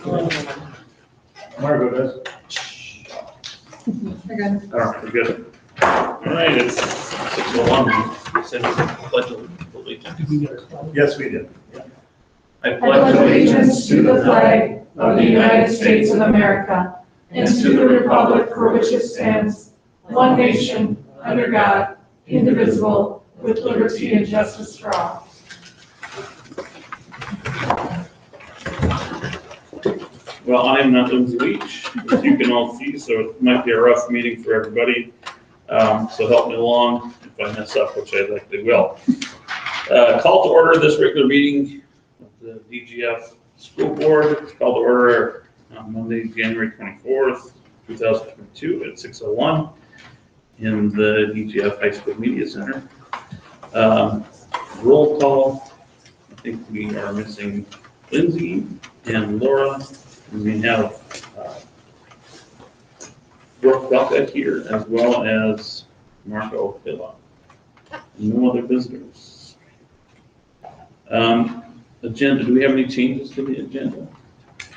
Margo does. Again. All right, we're good. All right, it's 6:01. We said pledge allegiance. Yes, we did. I I pledge allegiance to the flag of the United States of America and to the republic for which it stands, one nation, under God, indivisible, with liberty and justice for all. Well, I am not Lindsay Leach, as you can all see, so it might be a rough meeting for everybody. So help me along if I mess up, which I likely will. Call to order this regular meeting of the DGF School Board. It's called to order on Monday, January 24th, 2022 at 6:01 in the DGF High School Media Center. Roll call. I think we are missing Lindsay and Laura. We have Brooke Belka here, as well as Marco Villa. No other visitors. Agenda, do we have any changes to the agenda?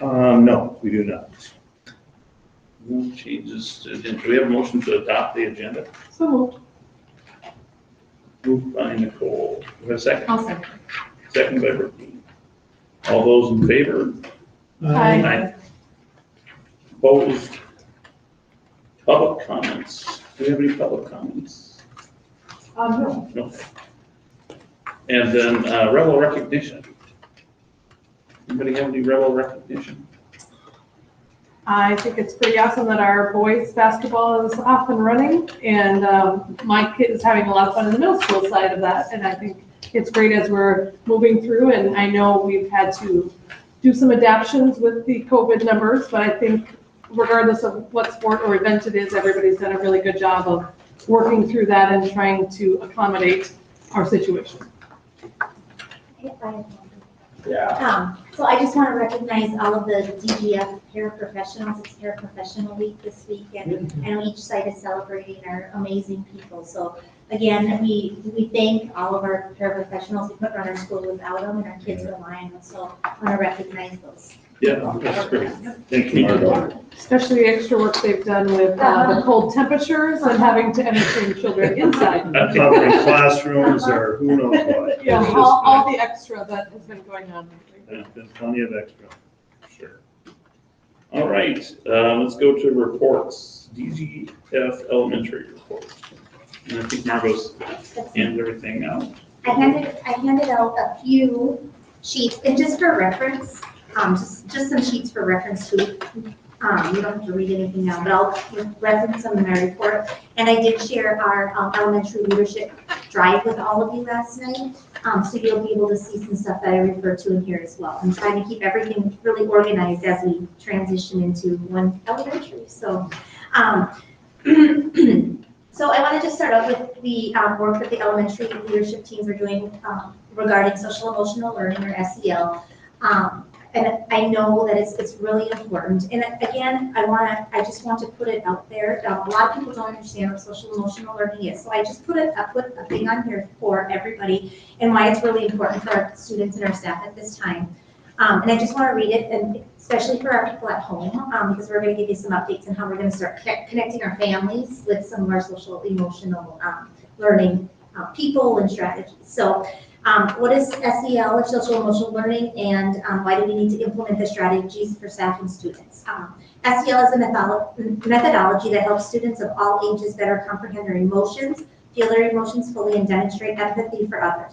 No, we do not. No changes to agenda. Do we have a motion to adopt the agenda? So moved. Moved by Nicole. Do we have a second? I'll second. Second by Ricky. All those in favor? Aye. Opposed? Public comments. Do we have any public comments? No. No. And then rebel recognition. Anybody have any rebel recognition? I think it's pretty awesome that our boys basketball is off and running, and my kid is having a lot of fun in the middle school side of that, and I think it's great as we're moving through, and I know we've had to do some adaptations with the COVID numbers, but I think regardless of what sport or event it is, everybody's done a really good job of working through that and trying to accommodate our situation. Yeah. So I just want to recognize all of the DGF paraprofessionals. It's Paraprofessional Week this week, and I know each site is celebrating our amazing people. So again, we thank all of our paraprofessionals. We couldn't run our school without them, and our kids rely on them. So I want to recognize those. Yeah, that's great. Thank you, Margo. Especially the extra work they've done with the cold temperatures and having to entertain children inside. Covering classrooms or who knows what. Yeah, It's just all the extra that has been going on. There's been plenty of extra. Sure. All right, let's go to reports. DGF elementary reports. And I think Margo's handed everything out. I handed out a few sheets, and just for reference, just some sheets for reference too. You don't have to read anything now, but I'll reference them in my report. And I did share our elementary leadership drive with all of you last night. So you'll be able to see some stuff that I refer to in here as well. I'm trying to keep everything really organized as we transition into one elementary. So, so I wanted to start out with the work that the elementary leadership teams are doing regarding social emotional learning, or SEL. And I know that it's really important. And again, I just want to put it out there. A lot of people don't understand what social emotional learning is. So I just put a thing on here for everybody and why it's really important for our students and our staff at this time. And I just want to read it, and especially for our people at home, because we're going to give you some updates on how we're going to start connecting our families with some of our social emotional learning people and strategies. So what is SEL, or social emotional learning, and why do we need to implement the strategies for staff and students? SEL is a methodology that helps students of all ages better comprehend their emotions, feel their emotions fully, and demonstrate empathy for others.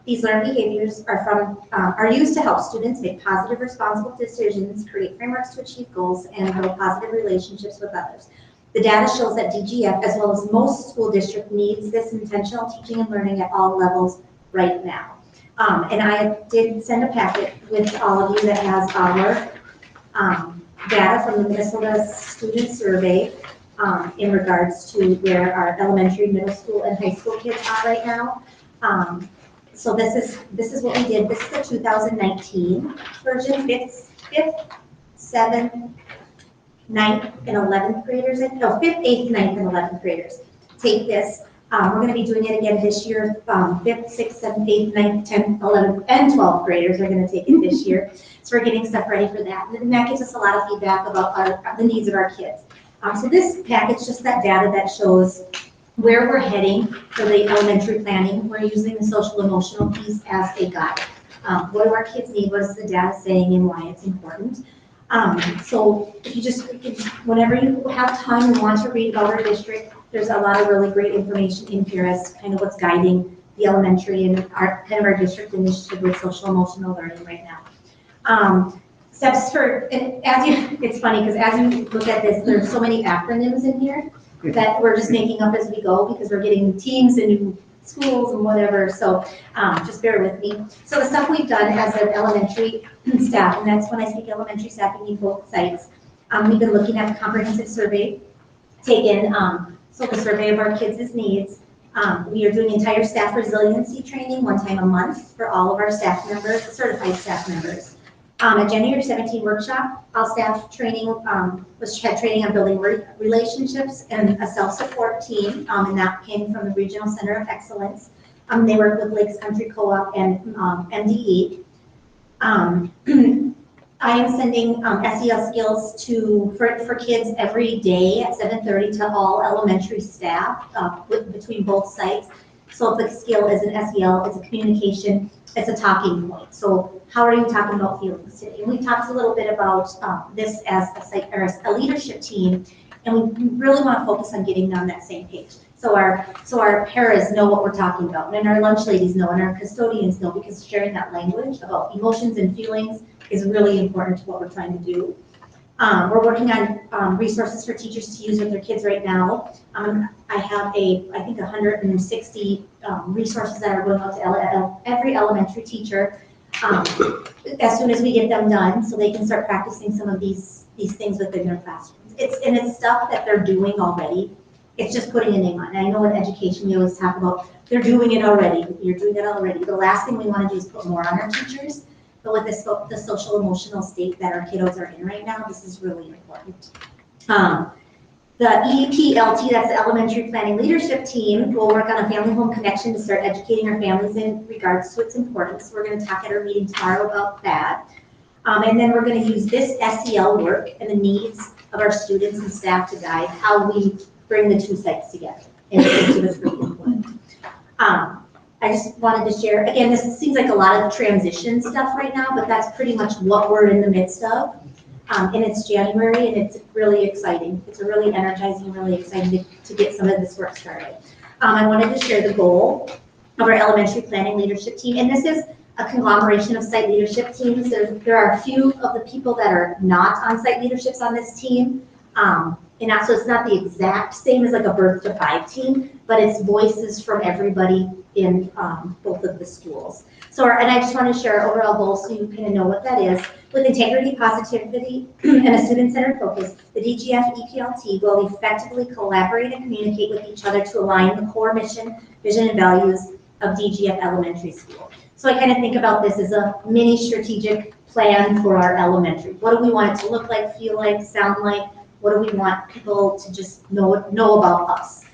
These learned behaviors are used to help students make positive, responsible decisions, create frameworks to achieve goals, and build positive relationships with others. The data shows that DGF, as well as most school districts, needs this intentional teaching and learning at all levels right now. And I did send a packet with all of you that has our data from the Minnesota Student Survey in regards to where our elementary, middle school, and high school kids are right now. So this is what we did. This is the 2019 version. Fifth, 7th, 9th, and 11th graders. No, 5th, 8th, 9th, and 11th graders take this. We're gonna be doing it again this year. 5th, 6th, 7th, 8th, 9th, 10th, 11th, and 12th graders are gonna take it this year. So we're getting stuff ready for that. And that gives us a lot of feedback about the needs of our kids. So this package, just that data that shows where we're heading for the elementary planning. We're using the social emotional piece as a guide. What do our kids need? What is the data saying and why it's important? So if you just, whenever you have time and want to read about our district, there's a lot of really great information in here as to kind of what's guiding the elementary and our kind of our district initiative with social emotional learning right now. Steps for, and it's funny because as you look at this, there's so many acronyms in here that we're just making up as we go because we're getting new teams and new schools and whatever, so just bear with me. So the stuff we've done as an elementary staff, and that's when I speak elementary staff, we need both sites. We've been looking at the comprehensive survey taken, so the survey of our kids' needs. We are doing entire staff resiliency training 1 time a month for all of our staff members, certified staff members. A January 17 workshop, all staff training, had training on building relationships and a self-support team, and that came from the Regional Center of Excellence. They work with Lakes Country Co-op and MDE. I am sending SEL skills for kids every day at 7:30 to all elementary staff between both sites. So if the skill is an SEL, it's a communication, it's a talking point. So how are you talking about feelings today? And we talked a little bit about this as a leadership team, and we really want to focus on getting on that same page. So our paras know what we're talking about, and our lunch ladies know, and our custodians know, because sharing that language about emotions and feelings is really important to what we're trying to do. We're working on resources for teachers to use with their kids right now. I have I think 160 resources that are going out to every elementary teacher as soon as we get them done, so they can start practicing some of these things within their classrooms. It's stuff that they're doing already. It's just putting a name on it. I know in education we always talk about they're doing it already. You're doing it already. The last thing we want to do is put more on our teachers. But with the social emotional state that our kiddos are in right now, this is really important. The EPLT, that's the Elementary Planning Leadership Team, will work on a family home connection to start educating our families in regards to its importance. We're going to talk at our meeting tomorrow about that. And then we're going to use this SEL work and the needs of our students and staff to guide how we bring the two sites together. And it's really important. I just wanted to share, again, this seems like a lot of transition stuff right now, but that's pretty much what we're in the midst of. And it's January, and it's really exciting. It's really energizing, really exciting to get some of this work started. I wanted to share the goal of our elementary planning leadership team, and this is a conglomeration of site leadership teams. There are a few of the people that are not on site leaderships on this team. And so it's not the exact same as like a birth to 5 team, but it's voices from everybody in both of the schools. So, and I just want to share our overall goal so you kind of know what that is. With integrity, positivity, and a student-centered focus, the DGF EPLT will effectively collaborate and communicate with each other to align the core mission, vision, and values of DGF Elementary School. So I kind of think about this as a mini strategic plan for our elementary. What do we want it to look like, feel like, sound like? What do we want people to just know about us?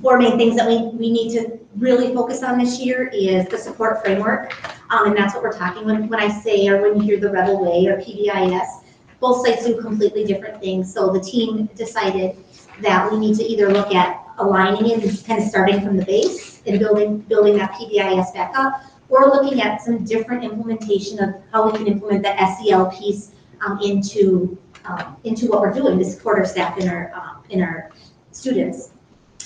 4 main things that we need to really focus on this year is the support framework. And that's what we're talking when I say, or when you hear the Rebel Way or PBIS, both sites do completely different things. So the team decided that we need to either look at aligning and kind of starting from the base and building that PBIS back up, or looking at some different implementation of how we can implement the SEL piece into what we're doing to support our staff in our students.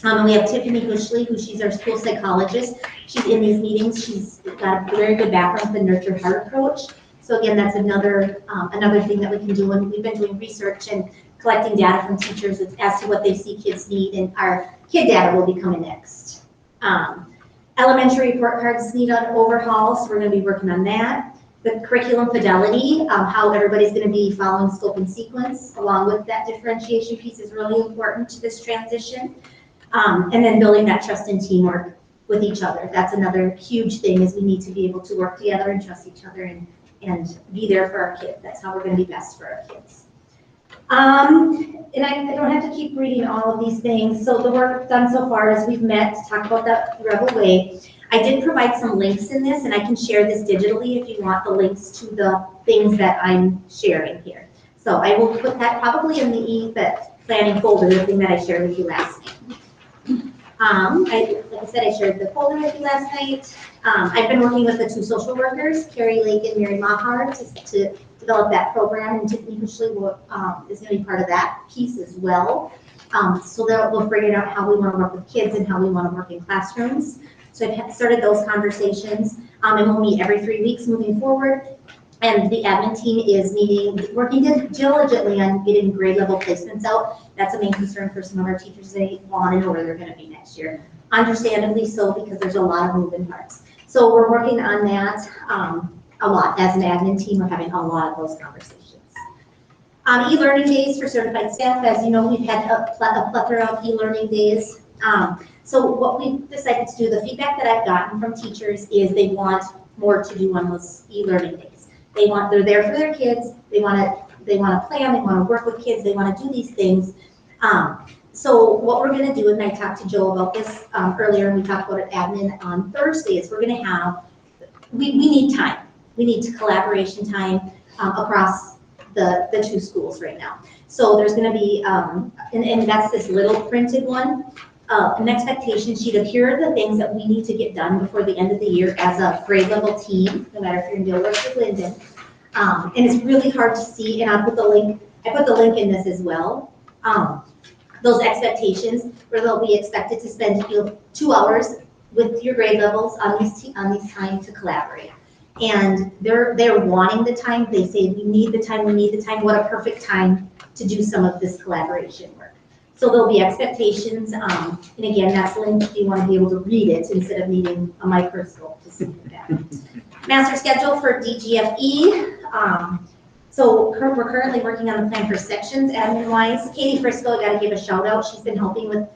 And we have Tiffany Bushley, she's our school psychologist. She's in these meetings. She's got a very good background with the Nurture Heart approach. So again, that's another thing that we can do. And we've been doing research and collecting data from teachers as to what they see kids need, and our kid data will be coming next. Elementary report cards need an overhaul, so we're going to be working on that. The curriculum fidelity, how everybody's going to be following scope and sequence, along with that differentiation piece, is really important to this transition. And then building that trust and teamwork with each other. That's another huge thing, is we need to be able to work together and trust each other and be there for our kids. That's how we're going to be best for our kids. And I don't have to keep reading all of these things. So the work done so far is we've met to talk about that Rebel Way. I did provide some links in this, and I can share this digitally if you want the links to the things that I'm sharing here. So I will put that probably in the planning folder, the thing that I shared with you last night. Like I said, I shared the folder with you last night. I've been working with the two social workers, Carrie Lake and Mary Mahar, to develop that program, and Tiffany Hushley is going to be part of that piece as well. So that we'll figure out how we want to work with kids and how we want to work in classrooms. So I've started those conversations, and we'll meet every 3 weeks moving forward. And the admin team is working diligently on getting grade level placements out. That's a main concern for some of our teachers. They want to know where they're going to be next year. Understandably so, because there's a lot of moving parts. So we're working on that a lot. As an admin team, we're having a lot of those conversations. E-learning days for certified staff. As you know, we've had a plethora of e-learning days. So what we've decided to do, the feedback that I've gotten from teachers is they want more to do on those e-learning days. They're there for their kids. They want to plan. They want to work with kids. They want to do these things. So what we're going to do, and I talked to Joe about this earlier, and we talked about it admin on Thursday, is we're going to have, we need time. We need collaboration time across the two schools right now. So there's going to be, and that's this little printed one, an expectation sheet of here are the things that we need to get done before the end of the year as a grade level team, no matter if you're in Dilworth or Linden. And it's really hard to see, and I put the link in this as well. Those expectations where they'll be expected to spend 2 hours with your grade levels on these time to collaborate. And they're wanting the time. They say we need the time, we need the time. What a perfect time to do some of this collaboration work. So there'll be expectations, and again, that's linked if you want to be able to read it instead of needing a microscope to see that. Master schedule for DGFE. So we're currently working on the plan for sections admin-wise. Katie Frisco, I got to give a shout out. She's been helping with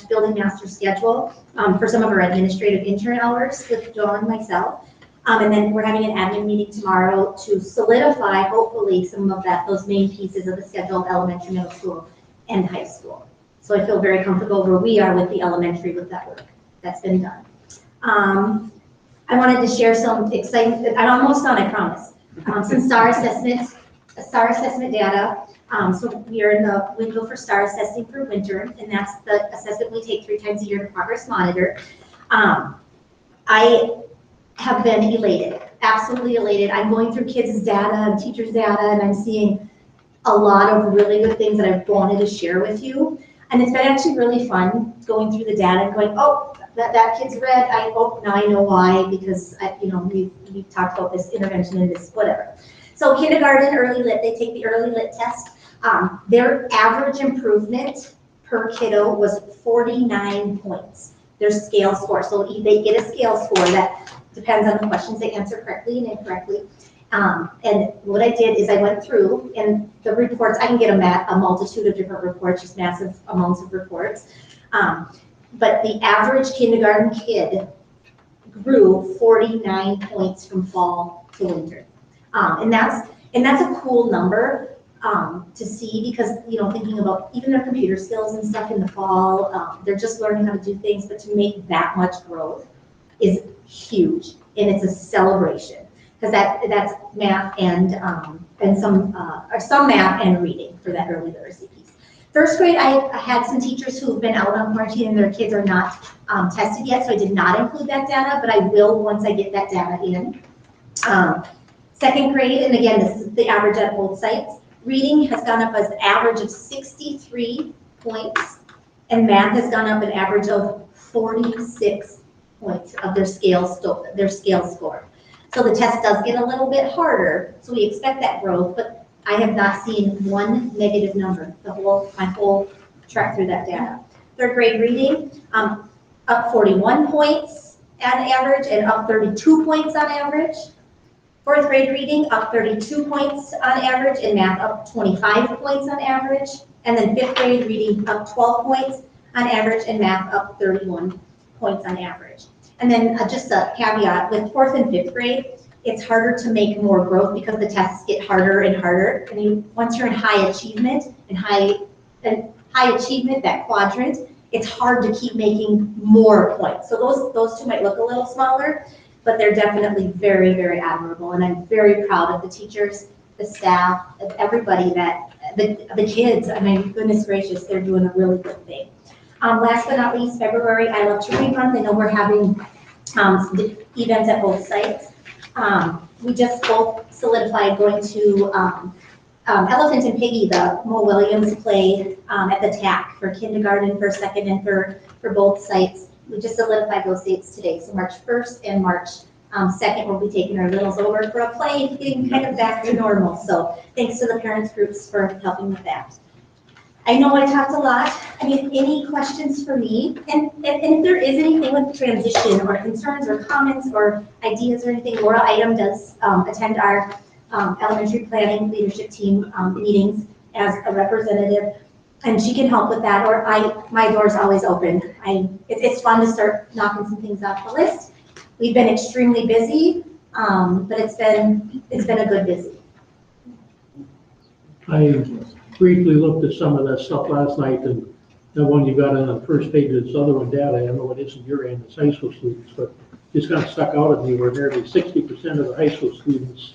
building master schedule for some of our administrative intern hours with Joe and myself. And then we're having an admin meeting tomorrow to solidify, hopefully, some of those main pieces of the schedule of elementary, middle school, and high school. So I feel very comfortable where we are with the elementary with that work that's been done. I wanted to share some exciting, I'm almost done, I promise. Some STAR assessment data. So we are in the window for STAR assessing for winter, and that's the assessment we take 3 times a year to progress monitor. I have been elated, absolutely elated. I'm going through kids' data and teachers' data, and I'm seeing a lot of really good things that I've wanted to share with you. And it's been actually really fun going through the data and going, oh, that kid's red. Now I know why, because we've talked about this intervention and this whatever. So kindergarten early lit, they take the early lit test. Their average improvement per kiddo was 49 points. Their scale score. So they get a scale score that depends on the questions they answer correctly and incorrectly. And what I did is I went through, and the reports, I can get a multitude of different reports, just massive amounts of reports. But the average kindergarten kid grew 49 points from fall to winter. And that's a cool number to see, because, thinking about even their computer skills and stuff in the fall, they're just learning how to do things, but to make that much growth is huge, and it's a celebration. Because that's math and some math and reading for that early literacy piece. First grade, I had some teachers who have been out on quarantine and their kids are not tested yet, so I did not include that data, but I will once I get that data in. Second grade, and again, this is the average at both sites. Reading has gone up as an average of 63 points, and math has gone up an average of 46 points of their scale score. So the test does get a little bit harder, so we expect that growth, but I have not seen one negative number my whole track through that data. Third grade reading, up 41 points on average and up 32 points on average. Fourth grade reading, up 32 points on average, and math up 25 points on average. And then fifth grade reading up 12 points on average, and math up 31 points on average. And then just a caveat, with fourth and fifth grade, it's harder to make more growth because the tests get harder and harder. And once you're in high achievement and high achievement, that quadrant, it's hard to keep making more points. So those two might look a little smaller, but they're definitely very, very admirable. And I'm very proud of the teachers, the staff, of everybody the kids. I mean, goodness gracious, they're doing a really good thing. Last but not least, February, I Love to Read Month. I know we're having events at both sites. We just both solidified going to Elephant and Piggy, the Mo Williams play at the TAC for kindergarten, for second, and for both sites. We just solidified those dates today. So March 1st and March 2nd, we'll be taking our littles over for a play, getting kind of back to normal. So thanks to the parents groups for helping with that. I know I talked a lot. I mean, any questions for me? And if there is anything with transition or concerns or comments or ideas or anything, Laura Item does attend our elementary planning leadership team meetings as a representative, and she can help with that, or my door's always open. It's fun to start knocking some things off the list. We've been extremely busy, but it's been a good busy. I briefly looked at some of that stuff last night, and the one you got on the first page of this other one, data, I know it isn't your end, it's high school students, but just kind of stuck out at me where nearly 60% of the high school students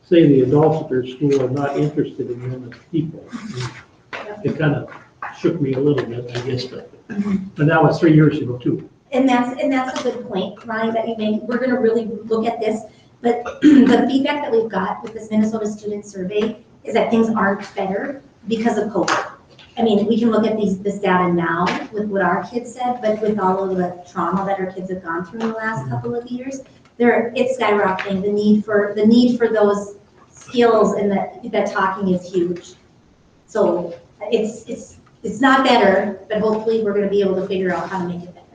say the adults at their school are not interested in them as people. It kind of shook me a little bit, I guess, but that was 3 years ago too. And that's a good point, Ronnie, that you make. We're going to really look at this, but the feedback that we've got with this Minnesota student survey is that things aren't better because of COVID. I mean, we can look at this data now with what our kids said, but with all of the trauma that our kids have gone through in the last couple of years, it's skyrocketing. The need for those skills and that talking is huge. So it's not better, but hopefully we're going to be able to figure out how to make it better.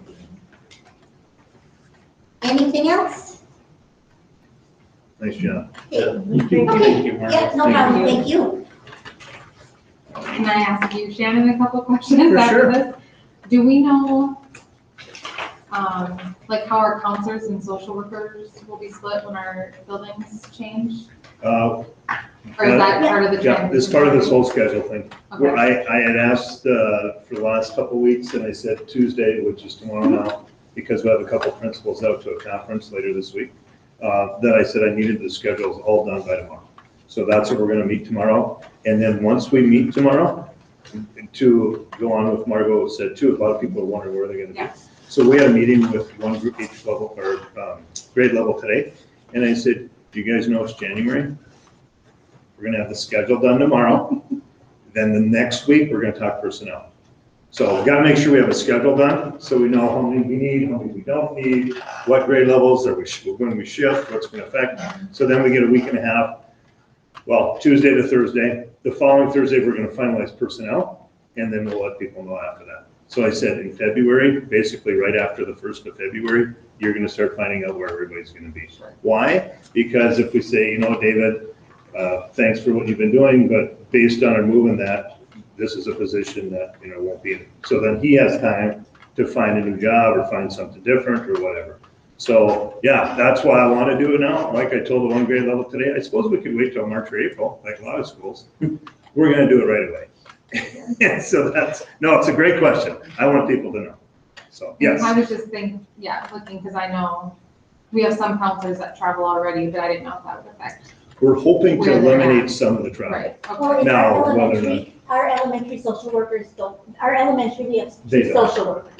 Anything else? Nice job. Thank you, Margaret. Yeah, no problem. Thank you. Can I ask you, Shannon, a couple questions For after sure. this? Do we know, like how our counselors and social workers will be split when our buildings change? Or is that part of the Yeah, transition? it's part of this whole schedule thing. Where Okay. I had asked for the last couple of weeks, and I said Tuesday, which is tomorrow now, because we have a couple principals out to a conference later this week, that I said I needed the schedules all done by tomorrow. So that's what we're gonna meet tomorrow. And then once we meet tomorrow, to go on with Margot said too, a lot of people are wondering where they're gonna be. Yeah. So we had a meeting with one group each level, or grade level today, and I said, do you guys know it's January? We're gonna have the schedule done tomorrow. Then the next week, we're gonna talk personnel. So we gotta make sure we have a schedule done, so we know how many we need, how many we don't need, what grade levels are we going to shift, what's gonna affect. So then we get a week and a half, well, Tuesday to Thursday. The following Thursday, we're gonna finalize personnel, and then we'll let people know after that. So I said in February, basically right after the 1st of February, you're gonna start finding out where everybody's gonna be. Why? Because if we say, you know, David, thanks for what you've been doing, but based on our moving that, this is a position that, you know, won't be in. So then he has time to find a new job or find something different or whatever. So yeah, that's why I want to do it now. Like I told the one grade level today, I suppose we could wait till March or April, like a lot of schools. We're going to do it right away. So it's a great question. I want people to know. So yes. I was just looking, because I know we have some counselors that travel already, but I didn't know if that would affect. We're hoping to Where they're eliminate at. some of the travel. Right, Well, okay. it's Now, our elementary social workers don't, our elementary, we have They two don't. social workers.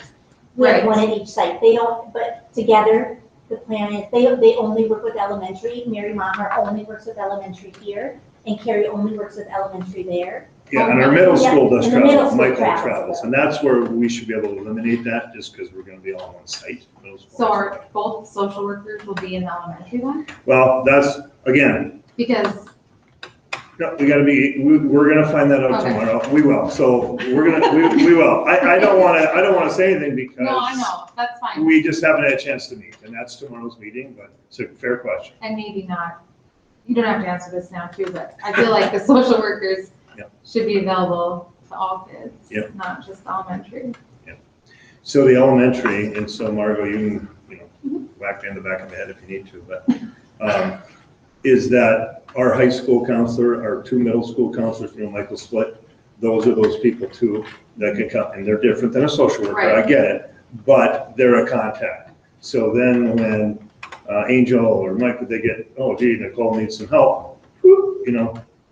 We have Right. one at each site. They don't, but together, the plan is, they only work with elementary. Mary Maher only works with elementary here, and Carrie only works with elementary there. Yeah, and our middle Yeah, school does and the middle travel, school Michael travels. travels, and that's where we should be able to eliminate that, just because we're going to be all on one site. Middle school. So are both social workers will be in the elementary one? Well, that's, again, Because, no, we're gonna find that out Okay. tomorrow. We will, so we will. I don't wanna say anything because. no, I know, that's fine. We just haven't had a chance to meet, and that's tomorrow's meeting, but it's a fair question. And maybe not, you don't have to answer this now too, but I feel like the social workers Yep. should be available to all kids, Yep. not just elementary. So the elementary, and so Margot, you can, whack me in the back of the head if you need to, but is that our high school counselor, our 2 middle school counselors, Michael split, those are those people too that can come, and they're different than a social worker, I Right. get it, but they're a contact. So then when Angel or Mike, they get, oh gee, Nicole needs some help, whoop,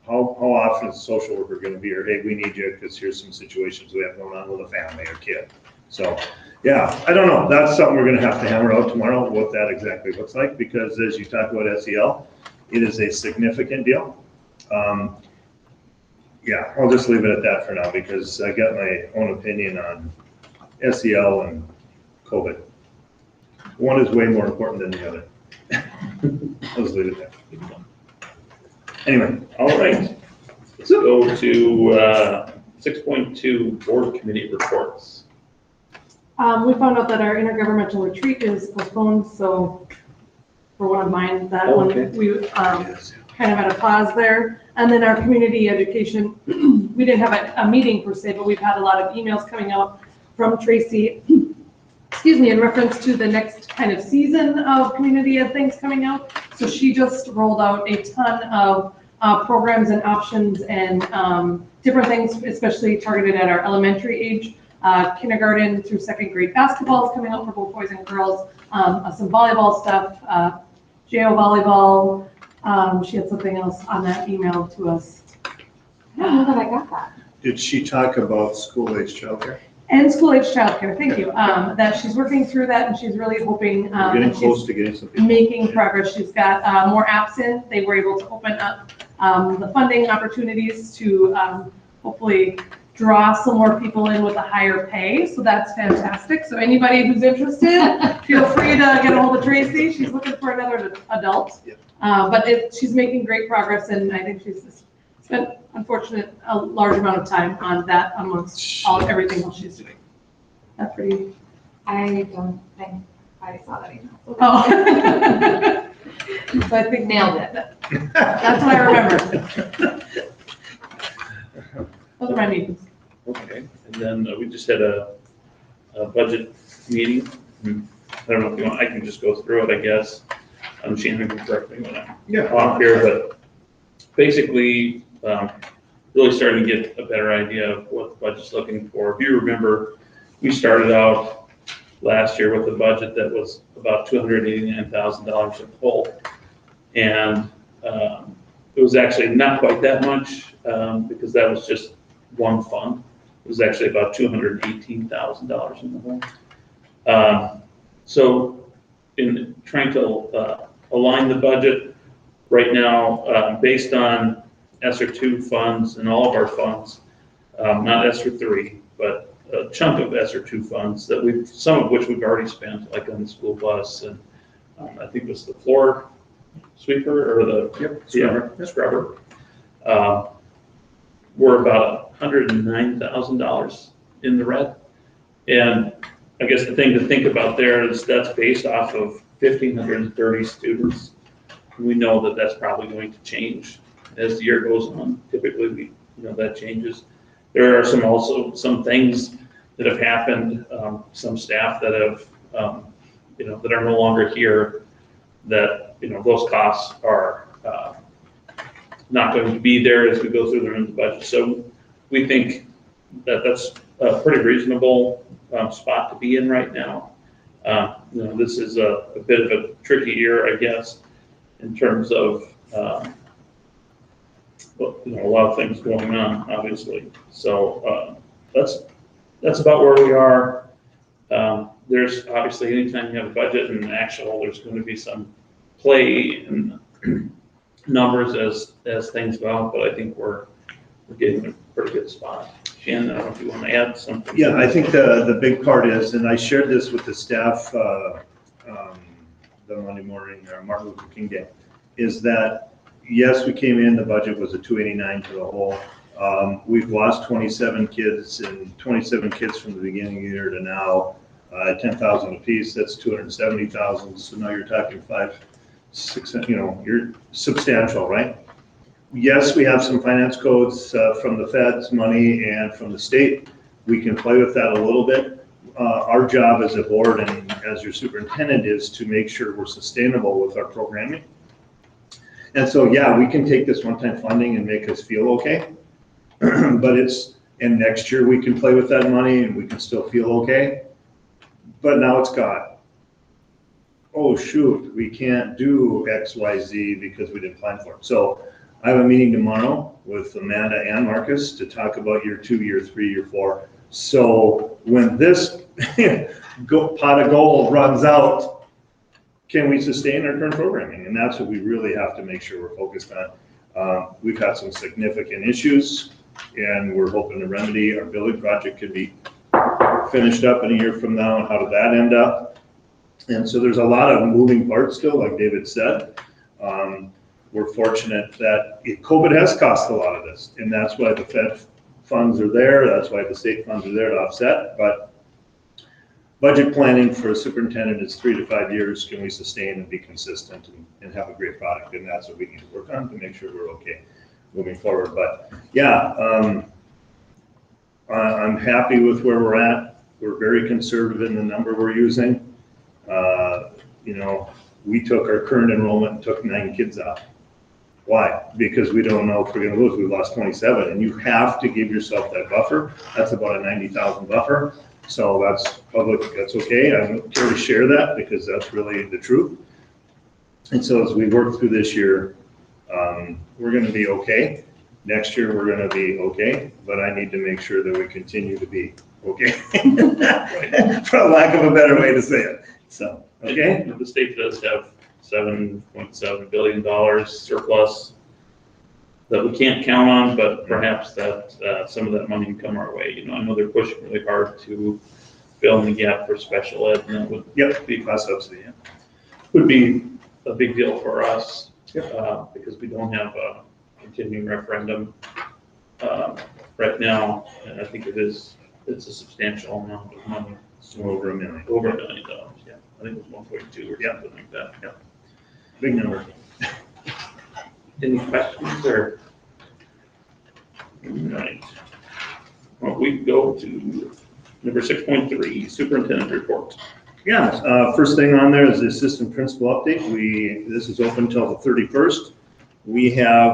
how often is a social worker gonna be here, hey, we need you because here's some situations we have going on with a family or kid. So, yeah, I don't know, that's something we're gonna have to hammer out tomorrow, what that exactly looks like, because as you talk about SEL, it is a significant deal. Yeah, I'll just leave it at that for now because I got my own opinion on SEL and COVID. One is way more important than the other. I'll just leave it there. Anyway, All right, let's go to 6.2 board committee reports. We found out that our intergovernmental retreat is postponed, so for one of mine, that Oh, one, okay. we kind of had a pause there. And then our community education, we didn't have a meeting per se, but we've had a lot of emails coming out from Tracy, excuse me, in reference to the next kind of season of community ed things coming out. So she just rolled out a ton of programs and options and different things, especially targeted at our elementary age. Kindergarten through 2nd grade basketball is coming out for both boys and girls. Some volleyball stuff, JO volleyball. She had something else on that email to us. I don't know that I got that. did she talk about school-age childcare? And school-age childcare, thank you. That she's working through that and she's really hoping. We're getting that close she's to getting some people. making progress. She's got more apps in. They were able to open up the funding opportunities to hopefully draw some more people in with a higher pay. So that's fantastic. So anybody who's interested, feel free to get a hold of Tracy. She's looking for another adult. Yeah. But she's making great progress and I think she's spent, unfortunately, a large amount of time on that amongst everything else she's doing. That's pretty. I don't think I saw that email. Oh. So I think Nailed it. that's what I remember. Those are my meetings. Okay, and then we just had a budget meeting. I don't know if you want, I can just go through it, I guess. Shannon can correct me when I'm off here, but basically, really starting to get a better idea of what the budget's looking for. If you remember, we started out last year with a budget that was about $289,000 in full. And it was actually not quite that much because that was just one fund. It was actually about $218,000 in the whole. So in trying to align the budget right now, based on ESSER 2 funds and all of our funds, not ESSER 3, but a chunk of ESSER 2 funds that some of which we've already spent, like on the school bus and I think it was the floor sweeper or the scrubber. We're about $109,000 in the red. And I guess the thing to think about there is that's based off of 1,530 students. We know that that's probably going to change as the year goes on. Typically, that changes. There are some things that have happened, some staff that have, that are no longer here, that, those costs are not going to be there as we go through the budget. So we think that that's a pretty reasonable spot to be in right now. This is a bit of a tricky year, I guess, in terms of a lot of things going on, obviously. So that's about where we are. There's obviously, anytime you have a budget and actual, there's going to be some play and numbers as things go out, but I think we're getting a pretty good spot. Shannon, I don't know if you want to add something. Yeah, I think the big part is, and I shared this with the staff the Monday morning, Martin Luther King Day, is that, yes, we came in, the budget was a 289 to the whole. We've lost 27 kids, and 27 kids from the beginning of the year to now, 10,000 apiece, that's 270,000. So now you're talking 6, you're substantial, right? Yes, we have some finance codes from the feds money and from the state. We can play with that a little bit. Our job as a board and as your superintendent is to make sure we're sustainable with our programming And so, yeah, we can take this one-time funding and make us feel okay. But and next year we can play with that money and we can still feel okay. But now it's gone. Oh, shoot, we can't do X, Y, Z because we didn't plan for it. So I have a meeting tomorrow with Amanda and Marcus to talk about year 2, year 3, year 4. So when this pot of gold runs out, can we sustain our current programming? And that's what we really have to make sure we're focused on. We've had some significant issues and we're hoping to remedy. Our building project could be finished up in a year from now, and how did that end up? And so there's a lot of moving parts still, like David said. We're fortunate that COVID has cost a lot of this, and that's why the Fed funds are there, that's why the state funds are there to offset, but budget planning for a superintendent is 3 to 5 years. Can we sustain and be consistent and have a great product? And that's what we need to work on to make sure we're okay moving forward. But yeah, I'm happy with where we're at. We're very conservative in the number we're using. You know, we took our current enrollment and took 9 kids out. Why? Because we don't know if we're going to lose. We lost 27, and you have to give yourself that buffer. That's about a 90,000 buffer. So that's public. That's okay. I don't care to share that because that's really the truth. And so as we work through this year, we're going to be okay. Next year we're going to be okay, but I need to make sure that we continue to be okay, for lack of a better way to say it. So, okay. The state does have $7.7 billion surplus that we can't count on, but perhaps that some of that money can come our way. You know, I know they're pushing really hard to fill in the gap for special ed, and that would be class subsidy. Yeah. Would be a big deal for us because we don't have a continuing referendum right now, and I think it's a substantial amount of money. So over $1 million. Over $1 million, yeah. I think it was 1.2 or something like that. Yeah. Big number. Any questions or? All right. Well, we go to number 6.3, Superintendent Reports. Yeah, first thing on there is the assistant principal update. This is open until the 31st.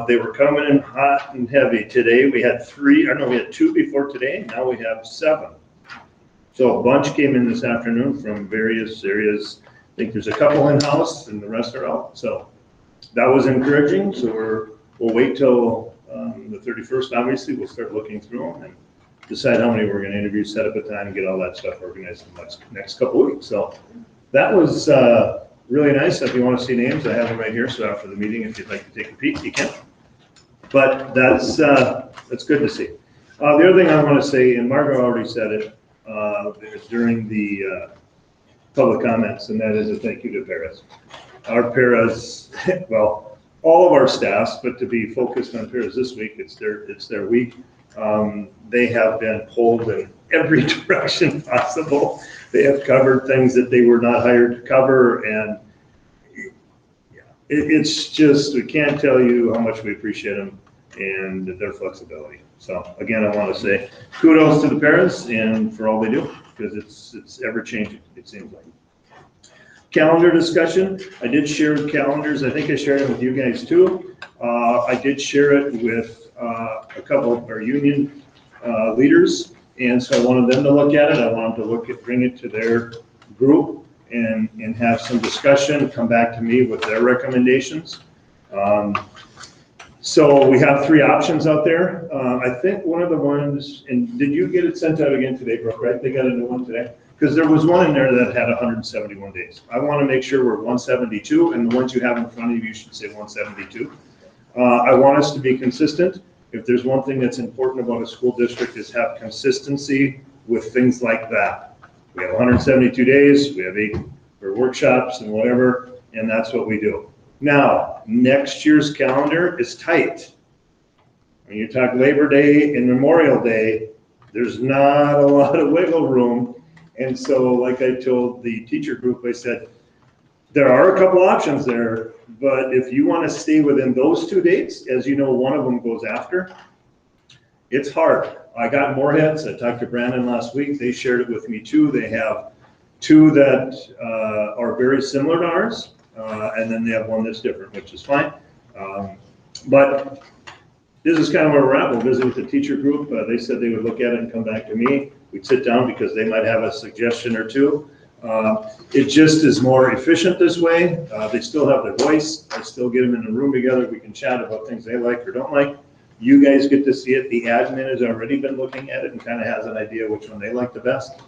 They were coming in hot and heavy today. We had 2 before today. Now we have 7. So a bunch came in this afternoon from various areas. I think there's a couple in-house and the rest are out. So that was encouraging. So we'll wait till the 31st. Obviously, we'll start looking through them and decide how many we're going to interview, set up a time, and get all that stuff organized in the next couple of weeks. So that was really nice. If you want to see names, I have them right here. So after the meeting, if you'd like to take a peek, you can. But that's good to see. The other thing I want to say, and Margo already said it during the public comments, and that is a thank you to paras. Our paras, well, all of our staffs, but to be focused on paras this week, it's their week. They have been pulled in every direction possible. They have covered things that they were not hired to cover, and it's just, we can't tell you how much we appreciate them and their flexibility. So again, I want to say kudos to the paras and for all they do, because it's ever changing, it seems like. Calendar discussion. I did share calendars. I think I shared it with you guys too. I did share it with a couple of our union leaders, and so I wanted them to look at it. I wanted to bring it to their group and have some discussion, come back to me with their recommendations. So we have 3 options out there. I think one of the ones, and did you get it sent out again today, Brooke, right? They got a new one today? Because there was one in there that had 171 days. I want to make sure we're 172, and the ones you have in front of you should say 172. I want us to be consistent. If there's one thing that's important about a school district is have consistency with things like that. We have 172 days, we have 8 for workshops and whatever, and that's what we do. Now, next year's calendar is tight. When you talk Labor Day and Memorial Day, there's not a lot of wiggle room. And so, like I told the teacher group, I said, there are a couple options there, but if you want to stay within those 2 dates, as you know, one of them goes after, it's hard. I got more hits. I talked to Brandon last week. They shared it with me too. They have 2 that are very similar to ours, and then they have one that's different, which is fine. But this is kind of where we're at. We'll visit with the teacher group. They said they would look at it and come back to me. We'd sit down because they might have a suggestion or two. It just is more efficient this way. They still have their voice. I still get them in a room together. We can chat about things they like or don't like. You guys get to see it. The admin has already been looking at it and kind of has an idea which one they like the best.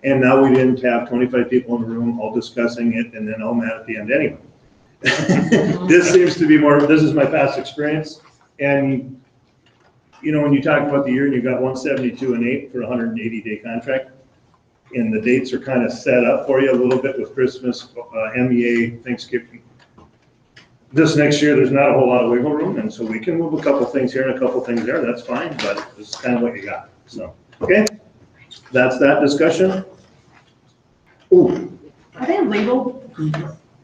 And now we didn't have 25 people in the room all discussing it and then all mad at the end anyway. This seems to be more, this is my past experience. And, you know, when you talk about the year and you've got 172 and 8 for a 180-day contract, and the dates are kind of set up for you a little bit with Christmas, MEA, Thanksgiving. This next year, there's not a whole lot of wiggle room, and so we can move a couple things here and a couple things there, that's fine, but this is kind of what you got, so, okay? That's that discussion. Ooh, Are they labeled?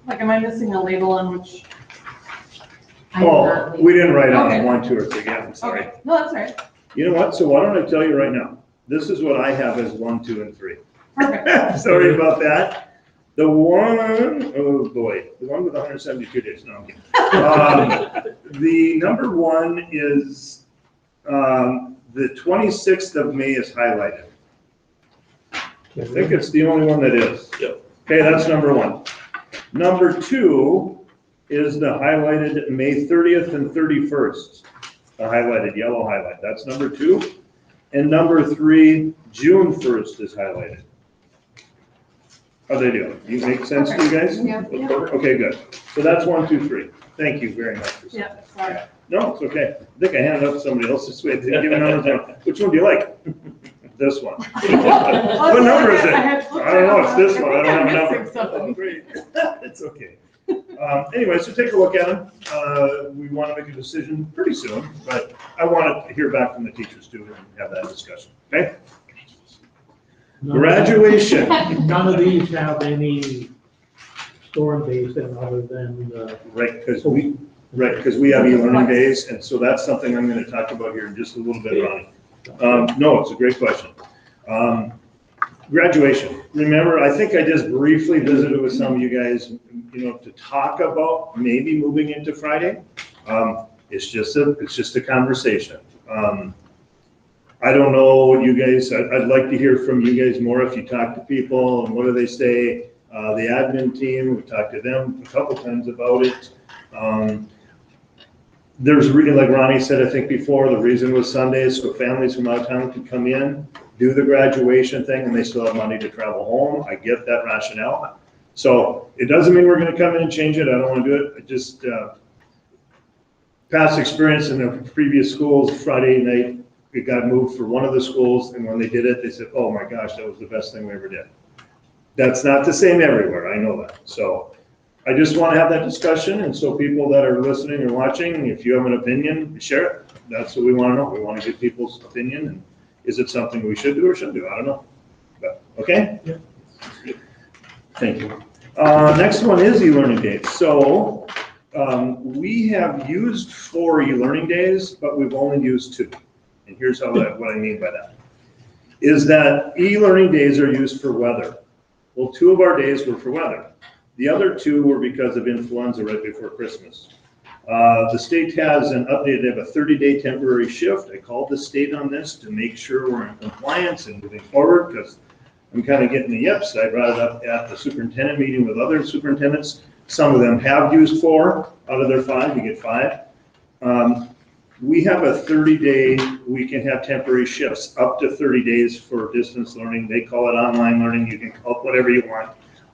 Like, am I missing a label on which? oh, we didn't write Okay. on 1, 2, or 3, yeah, I'm sorry. Okay, no, that's all right. You know what, so why don't I tell you right now? This is what I have as 1, 2, and 3. Perfect. Sorry about that. The one, oh boy, the one with 172 days, no, I'm kidding. The number 1 is, the 26th of May is highlighted. I think it's the only one that is. Yep. Okay, that's number 1. Number 2 is the highlighted May 30th and 31st. The highlighted yellow highlight, that's number 2. And number 3, June 1st is highlighted. How they doing? You make sense to you guys? Yeah, yeah. Okay, good. So that's 1, 2, 3. Thank you very much. Yeah, sorry. No, it's okay. I think I handed it up to somebody else this way. They give me numbers now. Which one do you like? This one. What number is it? I don't know, it's this one. I don't have a number. Oh, great. It's okay. Anyway, so take a look at them. We want to make a decision pretty soon, but I want to hear back from the teachers too and have that discussion, okay? Graduation. None of these have any storm days in other than, Right, because we have e-learning days, and so that's something I'm going to talk about here in just a little bit, Ronnie. No, it's a great question. Graduation. Remember, I think I just briefly visited with some of you guys, you know, to talk about maybe moving into Friday. It's just a conversation. I don't know what you guys, I'd like to hear from you guys more if you talk to people and what do they say. The admin team, we've talked to them a couple times about it. There's really, like Ronnie said, I think before, the reason was Sundays, so families from out of town could come in, do the graduation thing, and they still have money to travel home. I get that rationale. So it doesn't mean we're gonna come in and change it. I don't wanna do it. I just, past experience in the previous schools, Friday night, it got moved for one of the schools, and when they did it, they said, oh my gosh, that was the best thing we ever did. That's not the same everywhere, I know that. So I just want to have that discussion, and so people that are listening or watching, if you have an opinion, share it. That's what we want to know. We want to get people's opinion, and is it something we should do or shouldn't do? I don't know. But, okay? Yeah. Thank you. Next one is e-learning days. So we have used 4 e-learning days, but we've only used 2. And here's what I mean by that. Is that e-learning days are used for weather. Well, 2 of our days were for weather. The other 2 were because of influenza right before Christmas. The state has an update. They have a 30-day temporary shift. I called the state on this to make sure we're in compliance and moving forward, because I'm kind of getting the yips. I brought it up at the superintendent meeting with other superintendents. Some of them have used 4 out of their 5. You get 5. We have a 30-day, we can have temporary shifts, up to 30 days for distance learning. They call it online learning. You can call it whatever you want.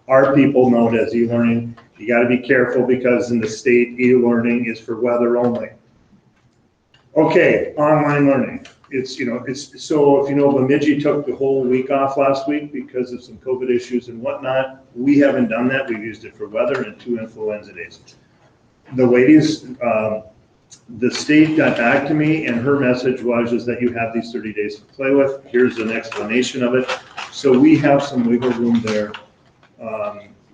Our people know it as e-learning. You got to be careful because in the state, e-learning is for weather only. Okay, online learning. It's, you know, it's, so if you know, Bemidji took the whole week off last week because of some COVID issues and whatnot. We haven't done that. We've used it for weather and 2 influenza days. The ladies, the state got back to me, and her message was that you have these 30 days to play with. Here's an explanation of it. So we have some wiggle room there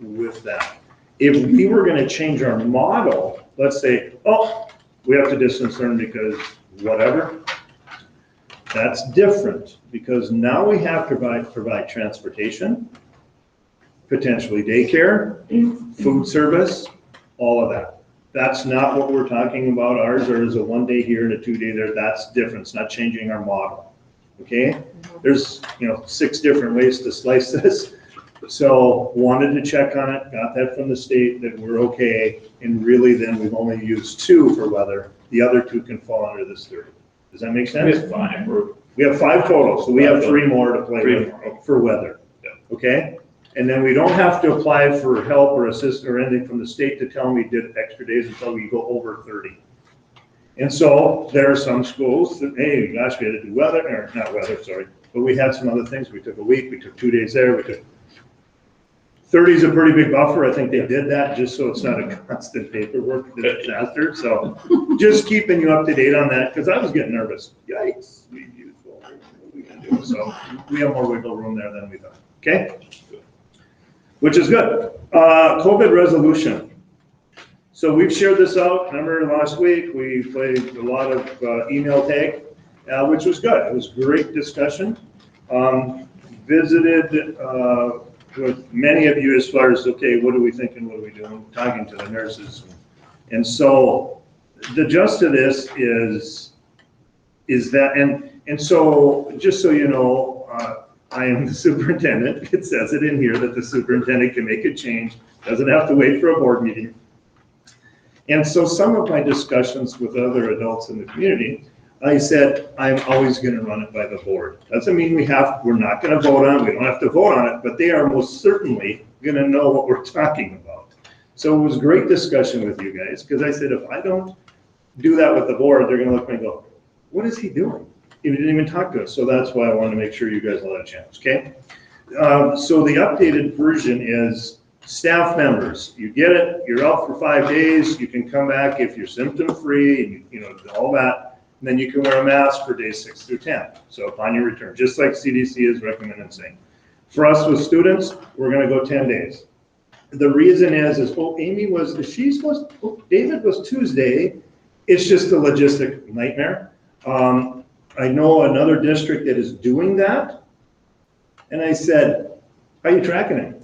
with that. If we were going to change our model, let's say, oh, we have to distance learn because whatever, that's different, because now we have to provide transportation, potentially daycare, food service, all of that. That's not what we're talking about. Ours is a 1 day here and a 2 day there. That's different. It's not changing our model. Okay? There's, 6 different ways to slice this. So wanted to check on it, got that from the state that we're okay. And really then we've only used 2 for weather. The other 2 can fall under this 30. Does that make We sense? have 5. We have 5 total, so we have 3 more to play 3 with for weather. Okay? And then we don't have to apply for help or assist or anything from the state to tell them we did extra days until we go over 30. And so there are some schools that, hey, gosh, we had to do weather, or not weather, sorry, but we had some other things. We took a week, we took 2 days there, we took 30 is a pretty big buffer. I think they did that just so it's not a constant paperwork disaster. So just keeping you up to date on that, because I was getting nervous. Yikes, we've used what are we gonna do? So we have more wiggle room there than we thought. Okay? Which is good. COVID resolution. So we've shared this out. Remember last week, we played a lot of email tag, which was good. It was great discussion. Visited with many of you as far as, okay, what are we thinking, what are we doing? Talking to the nurses. And so the gist of this is that, and so just so you know, I am the superintendent. It says it in here that the superintendent can make a change, doesn't have to wait for a board meeting. And so some of my discussions with other adults in the community, I said, I'm always going to run it by the board. Doesn't mean we're not going to vote on it. We don't have to vote on it, but they are most certainly going to know what we're talking about. So it was great discussion with you guys, because I said, if I don't do that with the board, they're going to look at me and go, what is he doing? He didn't even talk to us. So that's why I wanted to make sure you guys all had a chance, okay? So the updated version is staff members. You get it, you're out for 5 days, you can come back if you're symptom-free, and all that, and then you can wear a mask for days 6 through 10. So upon your return, just like CDC is recommending saying. For us with students, we're gonna go 10 days. The reason is David was Tuesday. It's just a logistic nightmare. I know another district that is doing that. And I said, how are you tracking it?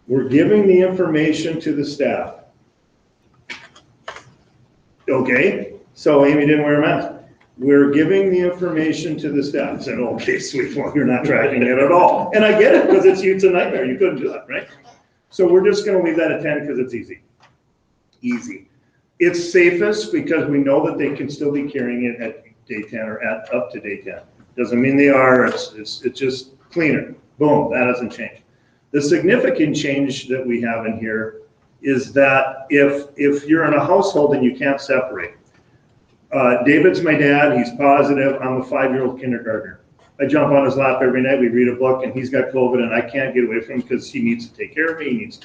We're giving the information to the staff. Okay, so Amy didn't wear a mask. We're giving the information to the staff. I said, okay, sweet, well, you're not tracking it at all. And I get it, because it's a nightmare. You couldn't do that, right? So we're just gonna leave that at 10 because it's easy. Easy. It's safest because we know that they can still be carrying it at day 10 or up to day 10. Doesn't mean they are, it's just cleaner. Boom, that doesn't change. The significant change that we have in here is that if you're in a household and you can't separate, David's my dad, he's positive, I'm a 5-year-old kindergartner. I jump on his lap every night, we read a book, and he's got COVID and I can't get away from him because he needs to take care of me, he needs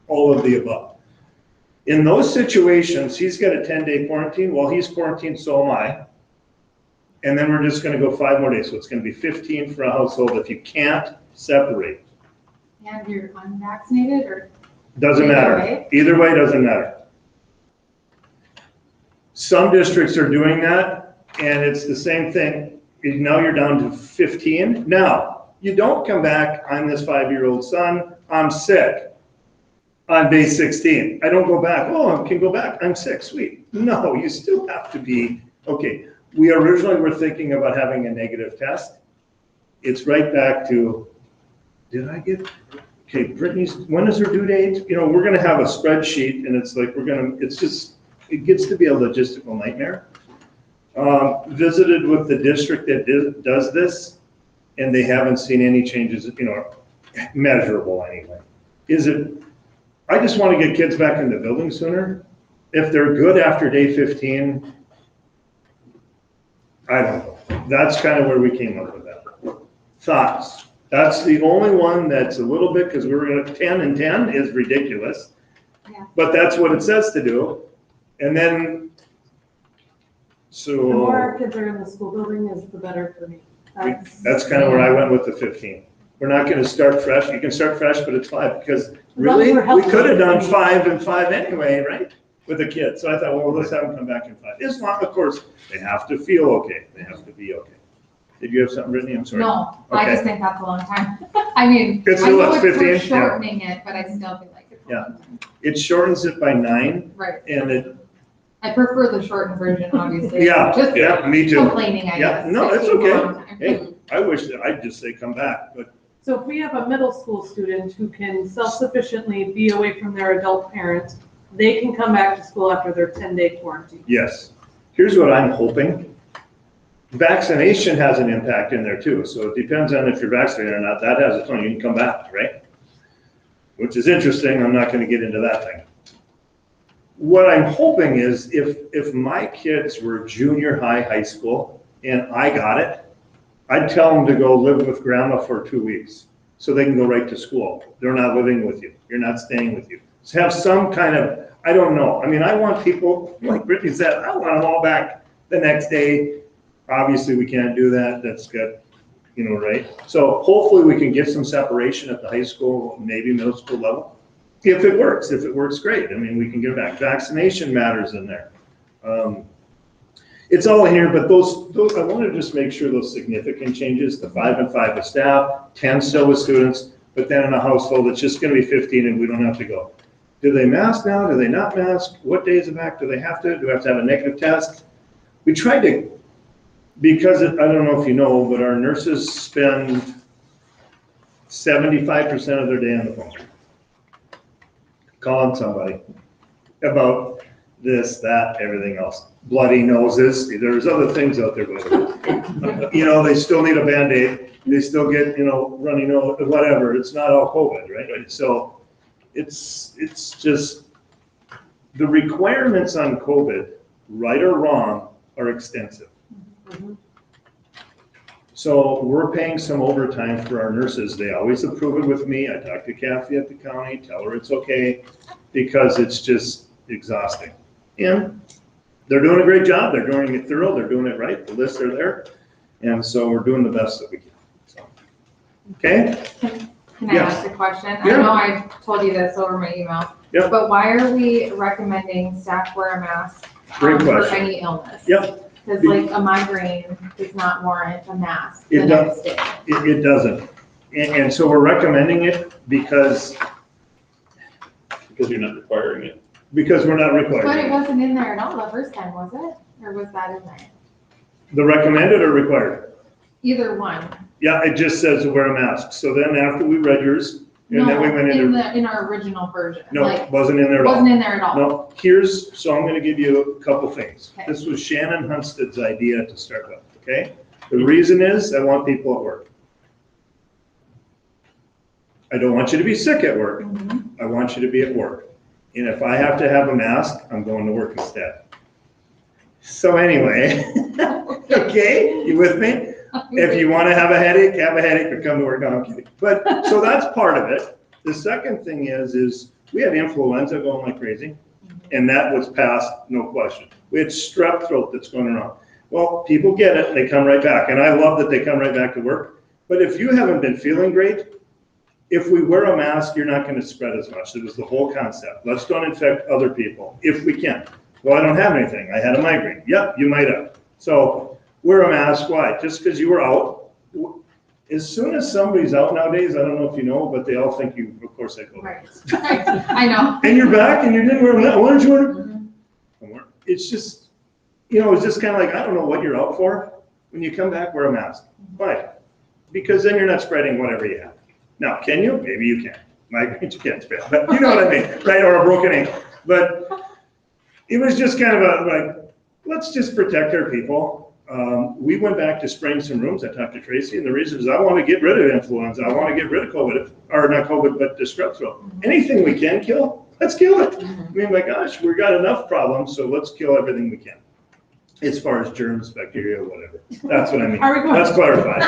all of the above. In those situations, he's got a 10-day quarantine. While he's quarantined, so am I. And then we're just gonna go 5 more days. So it's gonna be 15 for a household if you can't separate. And you're unvaccinated or? Doesn't matter. Either way, doesn't matter. Some districts are doing that, and it's the same thing. Now you're down to 15. Now, you don't come back, I'm this 5-year-old son, I'm sick on day 16. I don't go back, I can go back, I'm sick, sweet. No, you still have to be, okay. We originally were thinking about having a negative test. It's right back to, okay, Brittany's, when is her due date? We're gonna have a spreadsheet, and it's like, it gets to be a logistical nightmare. Visited with the district that does this, and they haven't seen any changes, measurable anyway. I just want to get kids back in the building sooner. If they're good after day 15, I don't know. That's kind of where we came up with that. Thoughts? That's the only one that's a little bit, because we were going to 10 and 10 is ridiculous. Yeah. But that's what it says to do. And then, The more our kids are in the school building is the better for me. That's kind of where I went with the 15. We're not going to start fresh. You can start fresh, but it's 5 because really we could have done 5 and 5 anyway, right? With a kid. So I thought, well, let's have them come back in 5. It's not, of course, they have to feel okay. They have to be okay. Did you have something, Brittany? I'm sorry. No, Okay. I just think that's a long time. I mean, It's I know it's 15, for shortening it, but I still feel like it's It shortens it by 9 Right. and it, I prefer the shortened version, obviously. yeah, Just yeah, me too. complaining, I Yeah, guess. no, It it's takes a okay. long time. Hey, I wish that I'd just say come back, but So if we have a middle school student who can self-sufficiently be away from their adult parent, they can come back to school after their 10-day quarantine. yes. Here's what I'm hoping. Vaccination has an impact in there too, so it depends on if you're vaccinated or not. That has its own, you can come back, right? Which is interesting, I'm not gonna get into that thing. What I'm hoping is if my kids were junior high, high school, and I got it, I'd tell them to go live with grandma for 2 weeks, so they can go right to school. They're not living with you, you're not staying with you. So have some kind of, I don't know, I mean, I want people, like Brittany said, I want them all back the next day. Obviously, we can't do that, that's good, right? So hopefully we can get some separation at the high school, maybe middle school level. If it works, great. I mean, we can get back. Vaccination matters in there. It's all in here, but those, I want to just make sure those significant changes, the 5 and 5 with staff, 10 still with students, but then in a household, it's just going to be 15 and we don't have to go. Do they mask now? Do they not mask? What days of back do they have to? Do we have to have a negative test? We tried to, because I don't know if you know, but our nurses spend 75% of their day on the phone. Calling somebody about this, that, everything else. Bloody noses, there's other things out there, they still need a Band-Aid, they still get, runny nose, whatever, it's not all COVID, right? So it's just, the requirements on COVID, right or wrong, are extensive. So we're paying some overtime for our nurses. They always approve it with me. I talk to Kathy at the county, tell her it's okay, because it's just exhausting. And they're doing a great job. They're doing it thorough. They're doing it right. The lists are there. And so we're doing the best that we can. So, okay? Can I Yes. ask a question? Yeah. I know I've told you this over my email. Yep. But why are we recommending staff wear a mask Great for question. any illness? Yep. Because like a migraine does not warrant a mask the It next day. It doesn't. And so we're recommending it because Because you're not requiring it. we're not required. But it wasn't in there at all the first time, was it? Or was that in there? The recommended or required? Either one. Yeah, it just says to wear a mask. So then after we read yours, and then we No, went into, in our original version. no, Like, wasn't in there at all. wasn't in there at all. No, so I'm gonna give you a couple things. Okay. This was Shannon Hunsted's idea to start with, okay? The reason is I want people at work. I don't want you to be sick at work. Mhm. I want you to be at work. And if I have to have a mask, I'm going to work instead. So anyway, okay, you with me? If you want to have a headache, but come to work. No, I'm kidding. But, so that's part of it. The second thing is we had influenza going like crazy, and that was passed, no question. We had strep throat that's going around. Well, people get it, they come right back, and I love that they come right back to work. But if you haven't been feeling great, if we wear a mask, you're not going to spread as much. It was the whole concept. Let's don't infect other people if we can. Well, I don't have anything. I had a migraine. Yep, you might have. So wear a mask. Why? Just because you were out. As soon as somebody's out nowadays, I don't know if you know, but they all think you, of course, I go. Right. I know. And you're back and you didn't wear a mask. Why didn't you wear? Mhm. It's just, it's just kind of like, I don't know what you're out for. When you come back, wear a mask. Why? Because then you're not spreading whatever you have. Now, can you? Maybe you can. Migraines you can't spread, but you know what I mean, right? Or a broken ankle. But it was just kind of let's just protect our people. We went back to spraying some rooms. I talked to Tracy, and the reason is I want to get rid of influenza. I want to get rid of COVID, or not COVID, but the strep throat. Anything we can kill, let's kill it. I mean, my gosh, we've got enough problems, so let's kill everything we can. As far as germs, bacteria, whatever. That's what I mean. Let's clarify.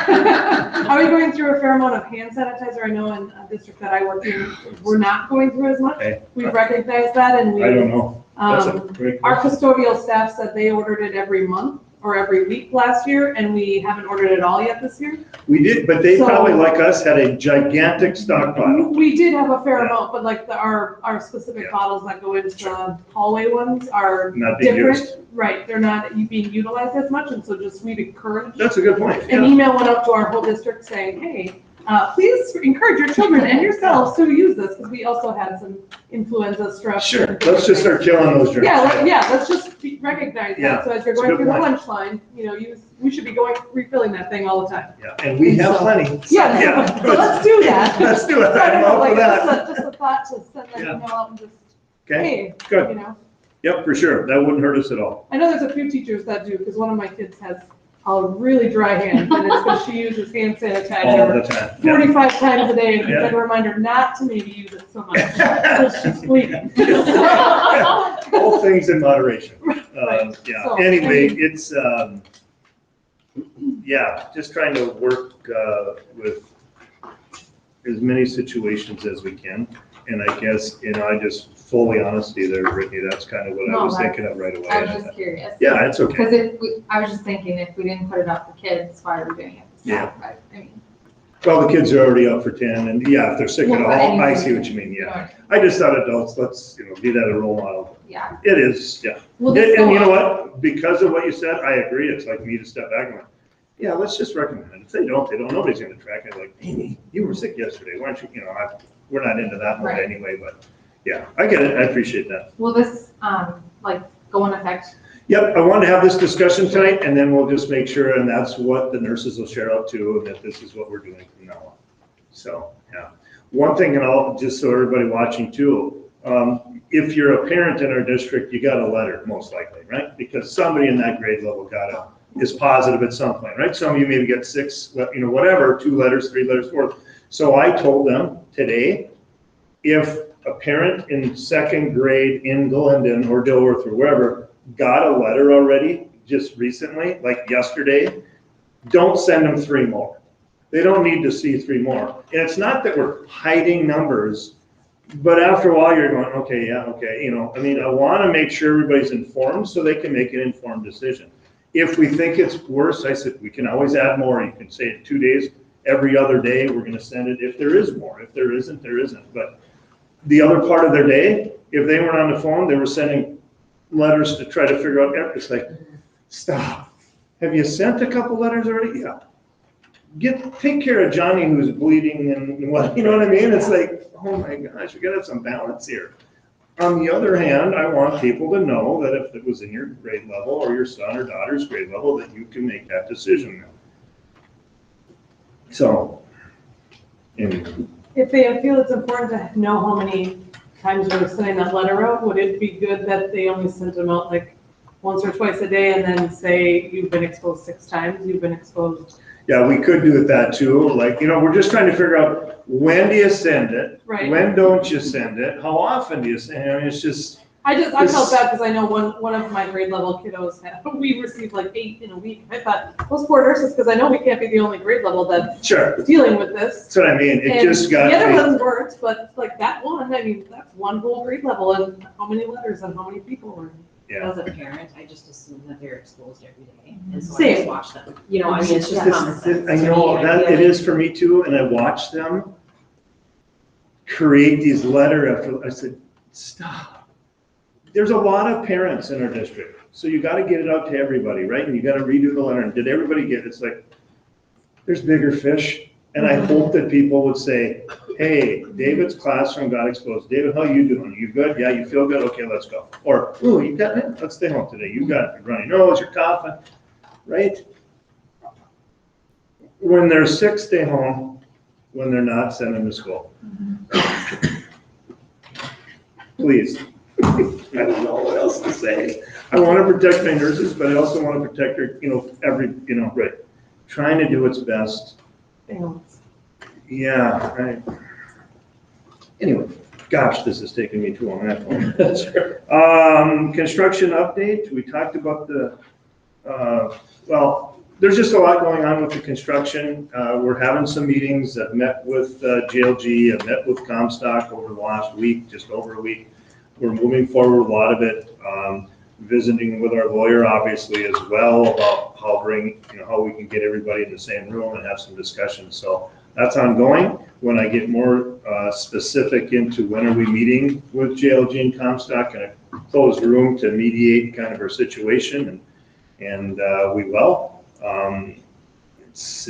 Are we going through a fair amount of hand sanitizer? I know in a district that I work in, we're not going through as much. Okay. We've recognized that, and we. I don't know. That's a great Our question. custodial staff said they ordered it every month or every week last year, and we haven't ordered it all yet this year. We did, but they So- probably, like us, had a gigantic stockpile. We did have a fair Yeah. amount, but like our specific Yeah. bottles that go into the hallway ones are Not being different. used. Right, they're not being utilized as much, and so just we'd encourage. That's a good point. An Yeah. email went out to our whole district saying, hey, please encourage your children and yourselves to use this, because we also had some influenza strep. Sure, let's just start killing those germs. Let's just recognize Yeah, that. So as you're it's a going good through the point. lunch line, we should be refilling that thing all the time. Yeah, and we have plenty. Yeah, so let's do that. Let's do it. So I don't I'm know, all for that. just a thought to send that Yeah. email out and just, Okay, hey, good. Yep, for sure. That wouldn't hurt us at all. I know there's a few teachers that do, because one of my kids has a really dry hand, and it's because she uses hand All sanitizer the time. Yeah. 45 times a day, and Yeah. it's a reminder not to maybe use it so much, because she's bleeding. All things in moderation. Right. Yeah, So, anyway, I mean- it's, just trying to work with as many situations as we can. And I guess, I just fully honesty there, Brittany, that's kind of what I No, was that's- thinking of right away. I was just curious. Yeah, it's okay. Because I was just thinking, if we didn't put it up for kids, why are we doing it for staff? But, I mean, Well, the kids are already up for 10, and if they're sick at Well, all, I anyway, see what you mean, you yeah. know, I just thought adults, let's, be that a role model. yeah. It is, yeah. Well, And this and you know go- what? Because of what you said, I agree. It's like me to step back and like, yeah, let's just recommend it. If they don't, they don't. Nobody's gonna track it. Like, Amy, you were sick yesterday. Why don't you, we're not into that mode Right. anyway, but yeah, I get it. I appreciate that. Will this, go in effect? Yep, I wanted to have this discussion tonight and then we'll just make sure, and that's what the nurses will share out too, and that this is what we're doing from now on. So, yeah. One thing, and I'll, just so everybody watching too, if you're a parent in our district, you got a letter, most likely, right? Because somebody in that grade level is positive at some point, right? Some of you maybe get 6, whatever, 2 letters, 3 letters, 4. So I told them today, if a parent in 2nd grade in Glendon or Dilworth or wherever got a letter already, just recently, like yesterday, don't send them 3 more. They don't need to see 3 more. And it's not that we're hiding numbers, but after a while you're going, okay, yeah, okay. I want to make sure everybody's informed so they can make an informed decision. If we think it's worse, I said, we can always add more. You can say it 2 days, every other day, we're going to send it if there is more. If there isn't, there isn't. But the other part of their day, if they weren't on the phone, they were sending letters to try to figure out, it's like, stop. Have you sent a couple letters already? Yeah. Take care of Johnny who's bleeding and what, you know what I mean? It's like, oh my gosh, we gotta have some balance here. On the other hand, I want people to know that if it was in your grade level or your son or daughter's grade level, that you can make that decision now. So, anyway. If they feel it's important to know how many times we're sending that letter out, would it be good that they only sent them out like once or twice a day and then say, you've been exposed 6 times, you've been exposed? Yeah, we could do it that too. Like, we're just trying to figure out, when do you send it? Right. When don't you send it? How often do you send it? It's just. I felt bad because I know one of my grade level kiddos we received like 8 in a week. I thought, those poor nurses, because I know we can't be the only grade level that's Sure. dealing with this. That's what I mean. It And just got. the other ones weren't, but like that one, that's one whole grade level, and how many letters and how many people were. Yeah. As a parent, I just assume that they're exposed every day, and so I Same. just watch them. It's just Yeah. common sense. I to know, me. that feel it is for me too, and I watch them create these I said, stop. There's a lot of parents in our district, so you gotta get it out to everybody, right? And you gotta redo the letter, and did everybody get it? It's like, there's bigger fish, and I hope that people would say, hey, David's classroom got exposed. David, how you doing? You good? Yeah, you feel good? Okay, let's go. Or, ooh, you got it? Let's stay home today. You got it. You're running nose, you're coughing, right? When they're sick, stay home. When they're not, send them to school. Please. I don't know what else to say. I want to protect my nurses, but I also want to protect her, right. Trying to do its best. Yeah, right. Anyway, gosh, this is taking me too long. Construction update. We talked about there's just a lot going on with the construction. We're having some meetings. I've met with JLG. I've met with Comstock over the last week, just over a week. We're moving forward a lot of it. Visiting with our lawyer, obviously, as well, about how we can get everybody in the same room and have some discussions. So that's ongoing. When I get more specific into when are we meeting with JLG and Comstock in a closed room to mediate kind of our situation, and we will. It's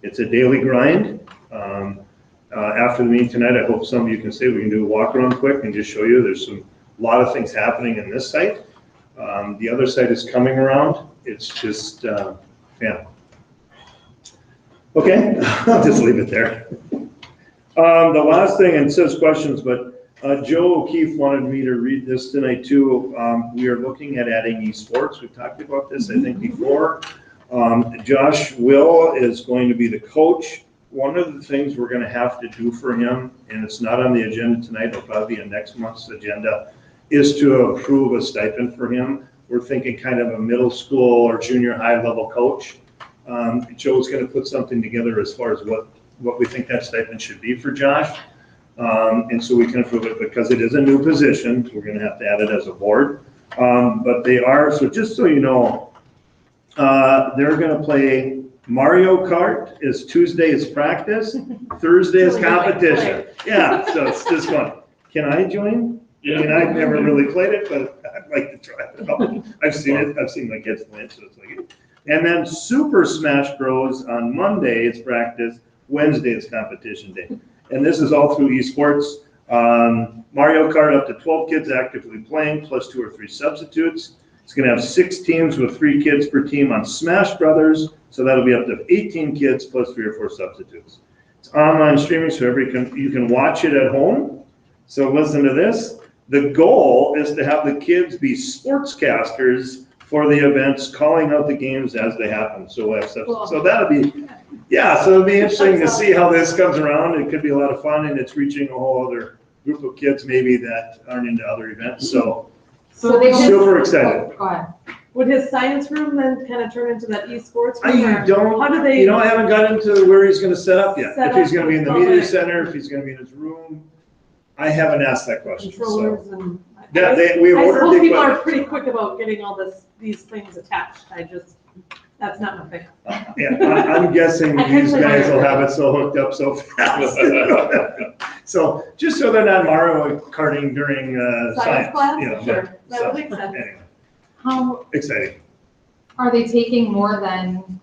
It's a daily grind. After the meeting tonight, I hope some of you can say we can do a walk around quick and just show you there's a lot of things happening in this site. The other site is coming around. It's just, yeah. Okay, I'll just leave it there. The last thing, and it says questions, but Joe O'Keefe wanted me to read this tonight too. We are looking at adding esports. We've talked about this, I think, before. Josh Will is going to be the coach. One of the things we're gonna have to do for him, and it's not on the agenda tonight, it'll probably be in next month's agenda, is to approve a stipend for him. We're thinking kind of a middle school or junior high level coach. Joe's gonna put something together as far as what we think that stipend should be for Josh. And so we can approve it because it is a new position. We're gonna have to add it as a board. But they are, so just so you know, they're gonna play Mario Kart is Tuesday is practice, Thursday is competition. Yeah, so it's just fun. Can I join? I mean, I've never really played it, but I'd like to try it out. I've seen it, I've seen my kids play it, so it's like, and then Super Smash Bros. On Monday is practice, Wednesday is competition day. And this is all through esports. Mario Kart, up to 12 kids actively playing, plus 2 or 3 substitutes. It's gonna have 6 teams with 3 kids per team on Smash Brothers, so that'll be up to 18 kids plus 3 or 4 substitutes. It's online streaming, so you can watch it at home. So listen to this. The goal is to have the kids be sportscasters for the events, calling out the games as they happen. So we'll have stuff. Cool. So that'll be, yeah, so it'll be interesting to see how this comes around. It could be a lot of fun, and it's reaching a whole other group of kids maybe that aren't into other events. So So they just- super excited. Go ahead. Would his science room then kind of turn into that esports room? I or don't, How do they? you know, I haven't got into where he's gonna set up yet. Set If he's up gonna be in the with all media the center, if he's gonna be in his room. I haven't asked that question, so. Controllers and. Yeah, we I ordered suppose the people are equipment. pretty quick about getting all these things attached. That's not my thing. Yeah, I'm guessing I these couldn't guys will remember. have it so hooked up so fast. So, just so they're not Mario karting during, Science class? you know, Sure, that so, would make sense. anyway, How, exciting. are they taking more than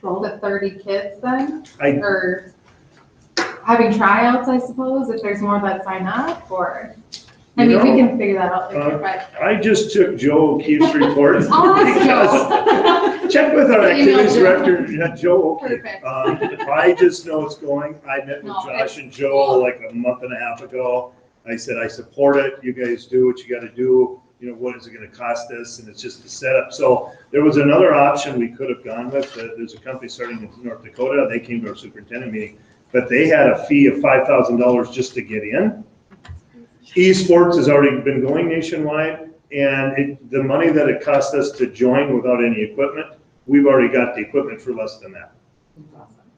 the 30 kids then? Or having tryouts, I suppose, if there's more that sign up, or? I mean, we can figure that out later, but. I just took Joe O'Keefe's report. I'll ask Joe. Check with our Email activities Joe. director, Joe O'Keefe. Perfect. I just know it's going. I met with No, Josh it's and Joe like a month and a half ago. I said, I support it. You guys do what you gotta do. You know, what is it gonna cost us? And it's just a setup. So there was another option we could have gone with. There's a company starting in North Dakota. They came to our superintendent meeting, but they had a fee of $5,000 just to get in. Esports has already been going nationwide, and the money that it cost us to join without any equipment, we've already got the equipment for less than that.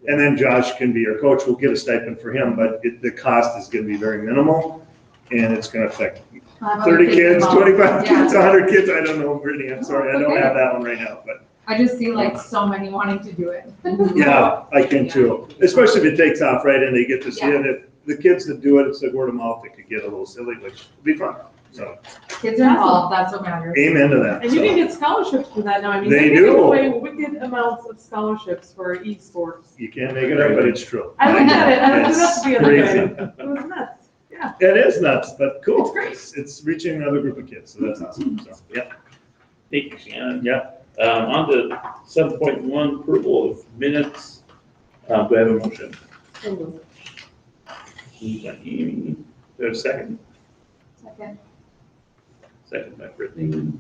And then Josh can be our coach. We'll get a stipend for him, but the cost is gonna be very minimal, and it's gonna affect 30 kids, 25 kids, 100 kids. I don't know, Brittany, I'm sorry, I don't have that one right now, but I just see like so many wanting to do it. yeah, I can too. Especially if it takes off right and they get to see it. If the kids that do it, it's like word of mouth, it could get a little silly, which would be fun. So, Kids are involved, that's what matters. amen to that. And you So, can get scholarships for that now. I mean, They they're giving do. away wicked amounts of scholarships for esports. You can't make it up, but it's true. I looked at it, I looked it up It's the other crazy. day. It was nuts. Yeah. It is nuts, but cool. It's great. It's reaching another group of kids, so that's awesome. So, yeah. Thank you, Shannon. Yeah. On to 7.1, approval of minutes. Do I have a motion? Moved by Amy. Do I have a second? Second. Second by Brittany.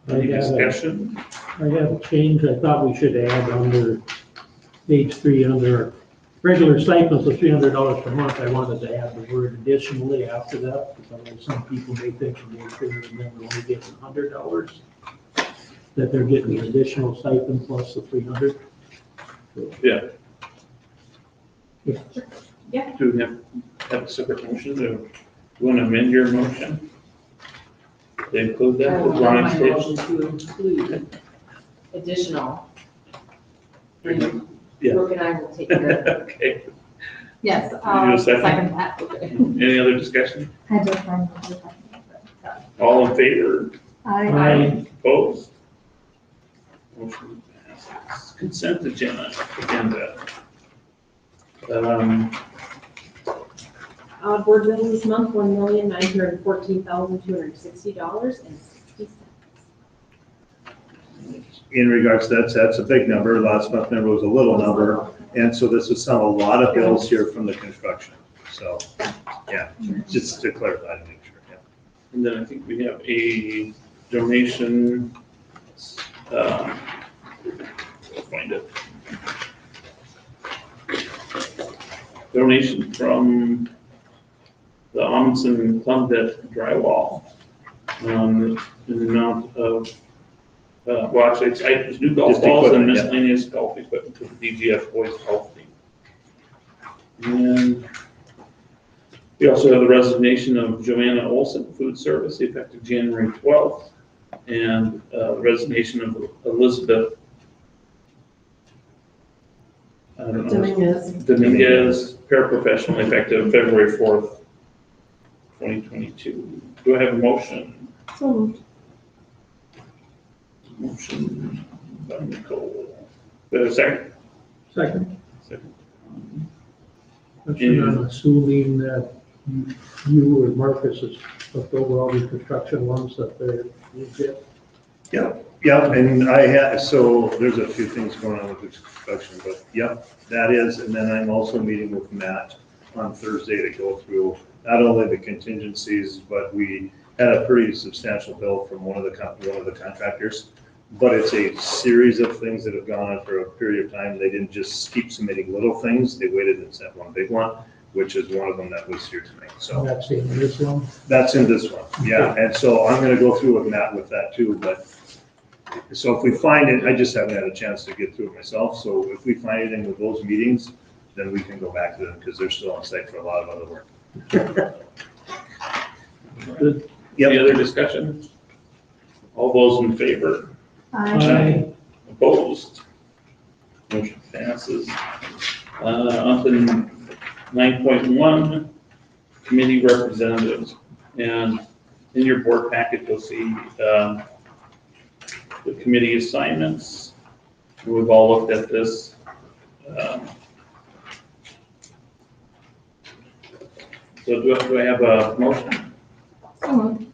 I Any have a- discussion? I have a change I thought we should add under page 3, under regular stipends of $300 per month. I wanted to add the word additionally after that, because I know some people may think they're only getting $100, that they're getting an additional stipend plus the 300. Yeah. Yeah. Do we have a separate motion? Do you want to amend your motion? They include I that will with amend Brian's my page? motion to include additional. And Yeah. Brooke and I will take care of it. Okay. Yes, You I'll a second? second that. Any other discussion? I just find that. All in favor? I, Opposed? Motion passes. Consent agenda. Board bills this month, $1,914,260.60. In regards to that, that's a big number. Last month number was a little number. And so this is a lot of bills here from the construction. So, yeah, just to clarify to make sure, yeah. And then I think we have a donation, I'll find it. Donation from the Amundsen Clumdet drywall, in the amount of, well, actually, it's new golf Just balls and equipment, yeah. miscellaneous golf equipment to the DGF boys golf team. And we also have the resignation of Joanna Olson, food service, effective January 12th, and resignation of Elizabeth I don't know, Dominguez, paraprofessional, effective February 4th, 2022. Do I have a motion? So moved. Motion by Nicole. Do I have a second? Second, Second. I'm assuming that you or Marcus has looked over all the construction ones that they're legit. Yeah, and I had, so there's a few things going on with the construction, but yep, that is, and then I'm also meeting with Matt on Thursday to go through not only the contingencies, but we had a pretty substantial bill from one of the contractors, but it's a series of things that have gone on for a period of time. They didn't just keep submitting little things, they waited and sent one big one, which is one of them that was here tonight, so. That's in this one. That's in this one, yeah, and so I'm gonna go through with Matt with that too, but, so if we find it, I just haven't had a chance to get through it myself, so if we find anything with those meetings, then we can go back to them, because they're still on site for a lot of other work. Good. Any other discussion? All those in favor? Aye. Opposed? Motion passes. On to 9.1, committee representatives. And in your board packet, you'll see the committee assignments. We've all looked at this. So do I have a motion? So moved.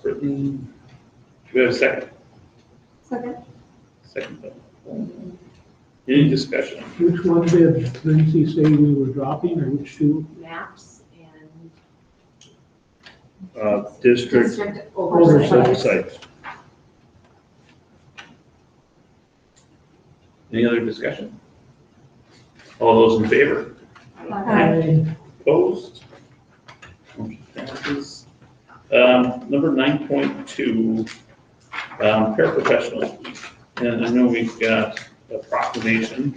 Brittany. Do we have a second? Second. Second. Any discussion? Which one did Lindsay say we were dropping, or which two? Maps and District District Oversight. oversight. Any other discussion? All those in favor? Aye. Opposed? Motion passes. Number 9.2, paraprofessionals week. And I know we've got a proclamation.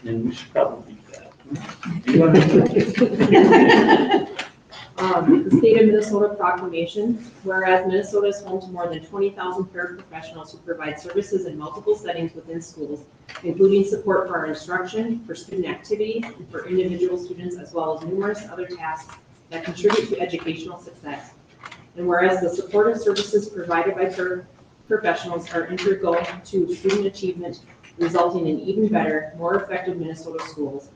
And we should probably read that. Do you want to The State of Minnesota Proclamation, whereas Minnesota is home to more than 20,000 paraprofessionals who provide services in multiple settings within schools, including support for our instruction, for student activity, and for individual students, as well as numerous other tasks that contribute to educational success. And whereas the supportive services provided by paraprofessionals are integral to student achievement, resulting in even better, more effective Minnesota schools.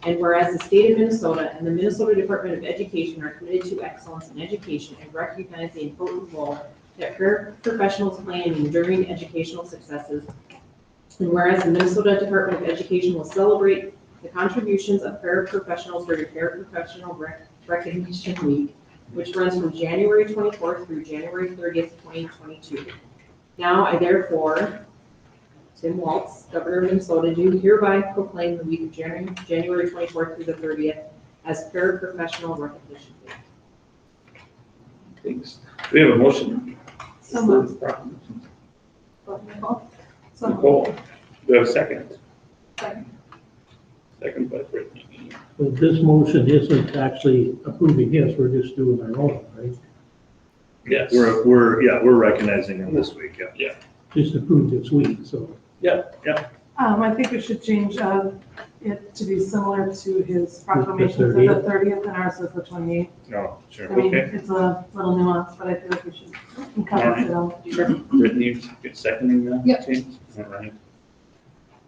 And whereas the state of Minnesota and the Minnesota Department of Education are committed to excellence in education and recognize the important role that paraprofessionals play in enduring educational successes. And whereas the Minnesota Department of Education will celebrate the contributions of paraprofessionals during Paraprofessional Recognition Week, which runs from January 24th through January 30th, 2022. Now I therefore, Tim Waltz, Governor of Minnesota, do hereby proclaim the week of January 24th through the 30th as Paraprofessional Recognition Week. Thanks. Do we have a motion? So moved. Nicole, do we have a second? Second. Second by Brittany. But this motion isn't actually approving this, we're just doing our own, right? Yes. We're recognizing them this week, yeah. Just approved this week, so. I think we should change it to be similar to his proclamation for the 30th and ours is the 28th. No, sure, I mean, okay. it's a little nuance, but I feel like we should encompass it all. Brittany, seconding that Yep. change? All right.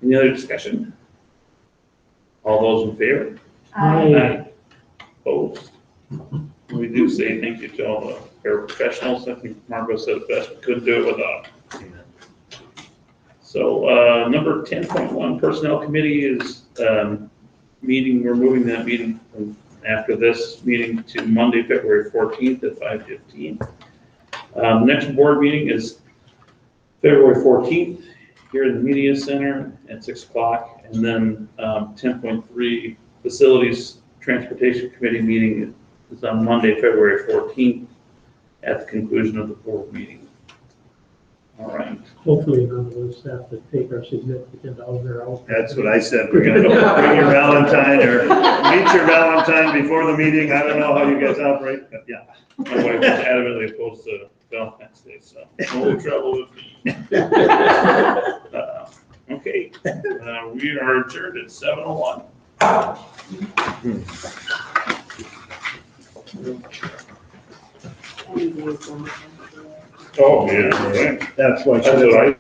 Any other discussion? All those in favor? Aye. Opposed? We do say thank you to all the paraprofessionals. I think Margot said it best, we couldn't do it without them. So, number 10.1, Personnel Committee is, meeting, we're moving that meeting from after this meeting to Monday, February 14th at 5:15. Next board meeting is February 14th here in the Media Center at 6 o'clock. And then 10.3, Facilities Transportation Committee meeting is on Monday, February 14th at the conclusion of the board meeting. All right. Hopefully none of us have to take our significant other out. That's what I said. We're gonna bring your Valentine or meet your Valentine before the meeting. I don't know how you guys operate, but yeah. My wife is adamantly opposed to Valentine's Day, so no trouble with me. Okay, we are adjourned at 7:01. Oh, yeah, right. That's why. That's what I